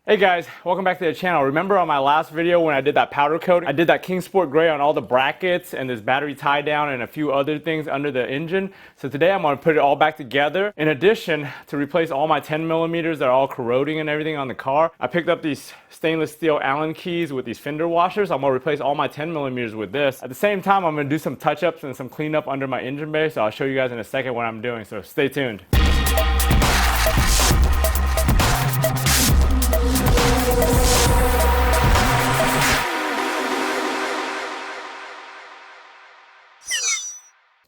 Hey guys, welcome back to the channel. Remember on my last video when I did that powder coat, I did that Kingsport gray on all the brackets and this battery tie down and a few other things under the engine. So today I'm going to put it all back together. In addition to replace all my 10 millimeters that are all corroding and everything on the car, I picked up these stainless steel Allen keys with these fender washers. I'm going to replace all my 10 millimeters with this. At the same time, I'm going to do some touch-ups and some cleanup under my engine bay. So I'll show you guys in a second what I'm doing. So stay tuned.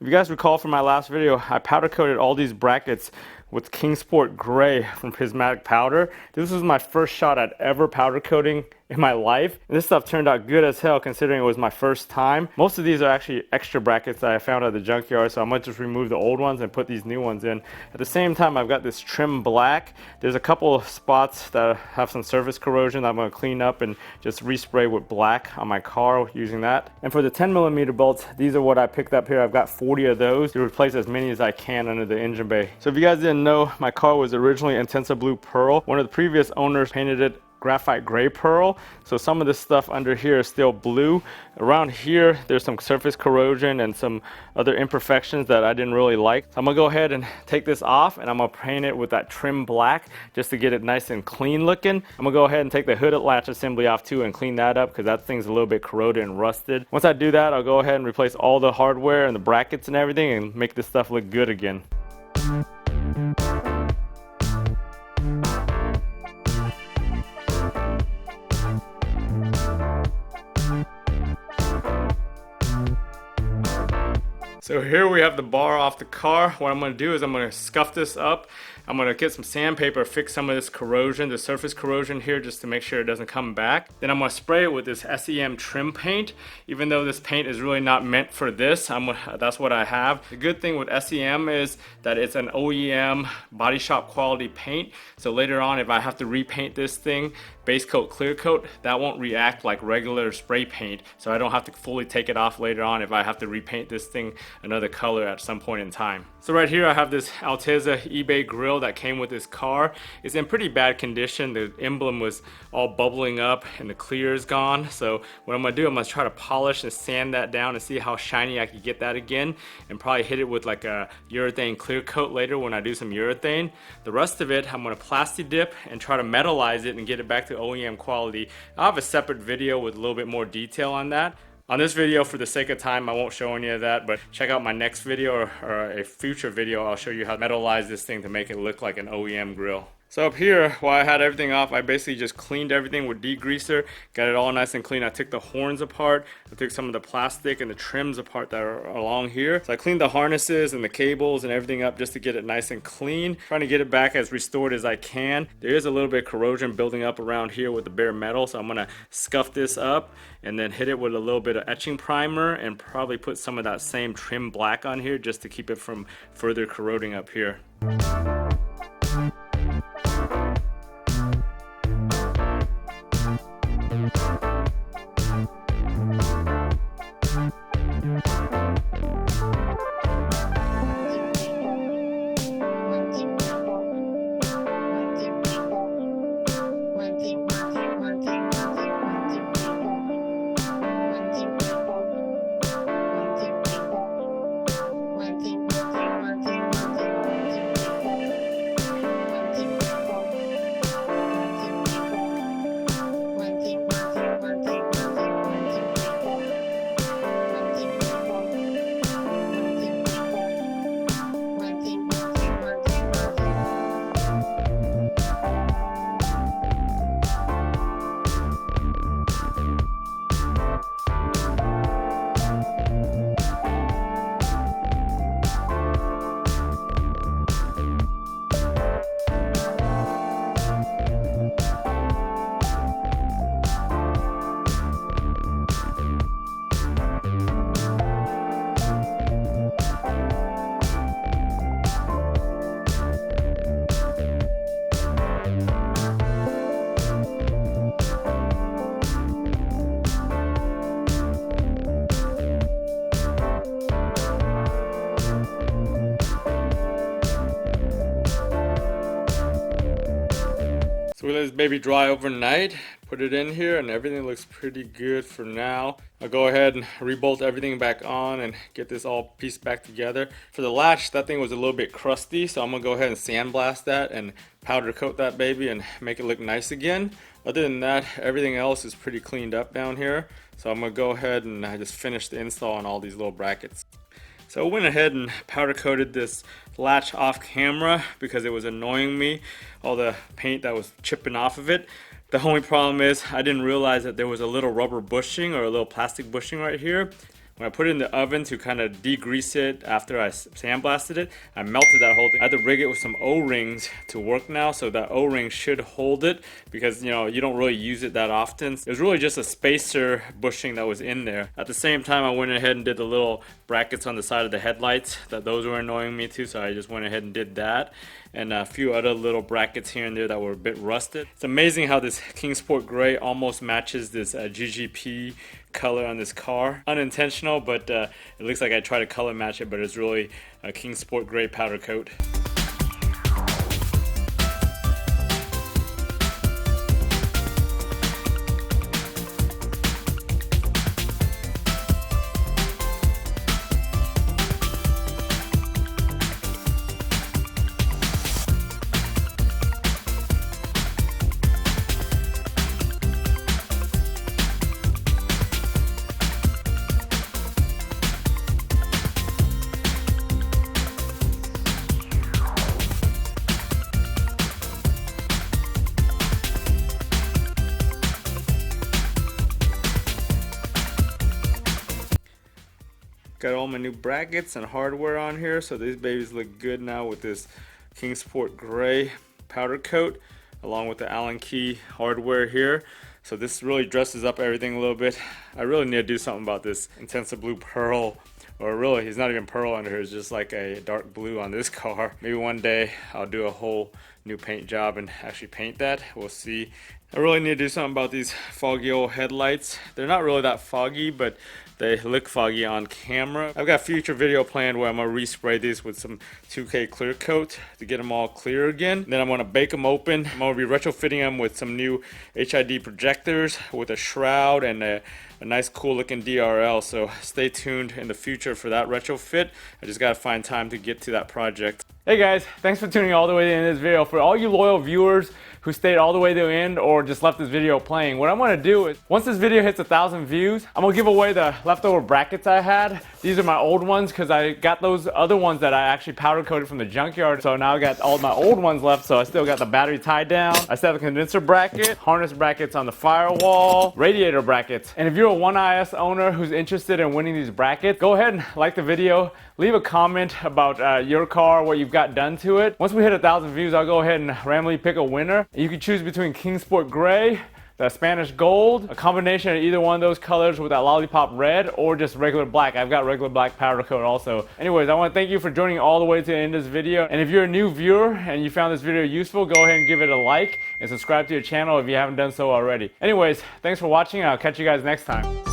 If you guys recall from my last video, I powder coated all these brackets with Kingsport gray from Prismatic Powder. This was my first shot at ever powder coating in my life. And this stuff turned out good as hell considering it was my first time. Most of these are actually extra brackets that I found at the junkyard, so I might just remove the old ones and put these new ones in. At the same time, I've got this trim black. There's a couple of spots that have some surface corrosion that I'm going to clean up and just respray with black on my car using that. And for the 10 millimeter bolts, these are what I picked up here. I've got 40 of those to replace as many as I can under the engine bay. So if you guys didn't know, my car was originally Intensa Blue Pearl. One of the previous owners painted it graphite gray pearl, so some of this stuff under here is still blue. Around here there's some surface corrosion and some other imperfections that I didn't really like. So I'm gonna go ahead and take this off and I'm gonna paint it with that trim black just to get it nice and clean looking. I'm gonna go ahead and take the hood latch assembly off too and clean that up because that thing's a little bit corroded and rusted. Once I do that, I'll go ahead and replace all the hardware and the brackets and everything and make this stuff look good again. So here we have the bar off the car. What I'm going to do is I'm going to scuff this up. I'm going to get some sandpaper, fix some of this corrosion, the surface corrosion here, just to make sure it doesn't come back. Then I'm going to spray it with this SEM trim paint. Even though this paint is really not meant for this, that's what I have. The good thing with SEM is that it's an OEM body shop quality paint. So later on, if I have to repaint this thing, base coat, clear coat, that won't react like regular spray paint. So I don't have to fully take it off later on if I have to repaint this thing another color at some point in time. So right here I have this Altezza eBay grill that came with this car. It's in pretty bad condition. The emblem was all bubbling up and the clear is gone. So what I'm gonna do, I'm gonna try to polish and sand that down and see how shiny I can get that again, and probably hit it with like a urethane clear coat later when I do some urethane. The rest of it I'm gonna plasti dip and try to metalize it and get it back to OEM quality. I'll have a separate video with a little bit more detail on that. On this video, for the sake of time, I won't show any of that, but check out my next video or a future video. I'll show you how to metalize this thing to make it look like an OEM grill. So up here, while I had everything off, I basically just cleaned everything with degreaser, got it all nice and clean. I took the horns apart, I took some of the plastic and the trims apart that are along here. So I cleaned the harnesses and the cables and everything up just to get it nice and clean, trying to get it back as restored as I can. There is a little bit of corrosion building up around here with the bare metal, so I'm gonna scuff this up and then hit it with a little bit of etching primer and probably put some of that same trim black on here just to keep it from further corroding up here. this baby dry overnight, put it in here, and everything looks pretty good for now. I'll go ahead and rebolt everything back on and get this all pieced back together. For the latch, that thing was a little bit crusty, so I'm gonna go ahead and sandblast that and powder coat that baby and make it look nice again. Other than that, everything else is pretty cleaned up down here. So I'm gonna go ahead and just finish the install on all these little brackets. So I went ahead and powder coated this latch off camera because it was annoying me, all the paint that was chipping off of it. The only problem is I didn't realize that there was a little rubber bushing or a little plastic bushing right here. When I put it in the oven to kind of degrease it after I sandblasted it, I melted that whole thing. I had to rig it with some O-rings to work now, so that O-ring should hold it because, you know, you don't really use it that often. It was really just a spacer bushing that was in there. At the same time, I went ahead and did the little brackets on the side of the headlights. Those were annoying me too, so I just went ahead and did that. And a few other little brackets here and there that were a bit rusted. It's amazing how this Kingsport Gray almost matches this GGP color on this car. Unintentional, but it looks like I tried to color match it, but it's really a Kingsport Gray powder coat. Got all my new brackets and hardware on here, so these babies look good now with this Kingsport Gray powder coat along with the Allen key hardware here. So this really dresses up everything a little bit. I really need to do something about this intensive blue pearl, or really it's not even pearl under here, it's just like a dark blue on this car. Maybe one day I'll do a whole new paint job and actually paint that. We'll see. I really need to do something about these foggy old headlights. They're not really that foggy, but they look foggy on camera. I've got a future video planned where I'm gonna respray these with some 2K clear coat to get them all clear again. Then I'm gonna bake them open. I'm gonna be retrofitting them with some new HID projectors with a shroud and a nice cool looking DRL. So stay tuned in the future for that retrofit. I just gotta find time to get to that project. Hey guys, thanks for tuning all the way to the end of this video. For all you loyal viewers who stayed all the way to the end or just left this video playing, what I'm gonna do is, once this video hits 1,000 views, I'm gonna give away the leftover brackets I had. These are my old ones because I got those other ones that I actually powder coated from the junkyard. So now I got all my old ones left, so I still got the battery tied down. I still have a condenser bracket, harness brackets on the firewall, radiator brackets. And if you're a 1IS owner who's interested in winning these brackets, go ahead and like the video. Leave a comment about your car, what you've got done to it. Once we hit 1,000 views, I'll go ahead and randomly pick a winner. You can choose between Kingsport Gray, the Spanish Gold, a combination of either one of those colors with that lollipop red, or just regular black. I've got regular black powder coat also. Anyways, I want to thank you for joining all the way to the end of this video. And if you're a new viewer and you found this video useful, go ahead and give it a like and subscribe to your channel if you haven't done so already. Anyways, thanks for watching, and I'll catch you guys next time.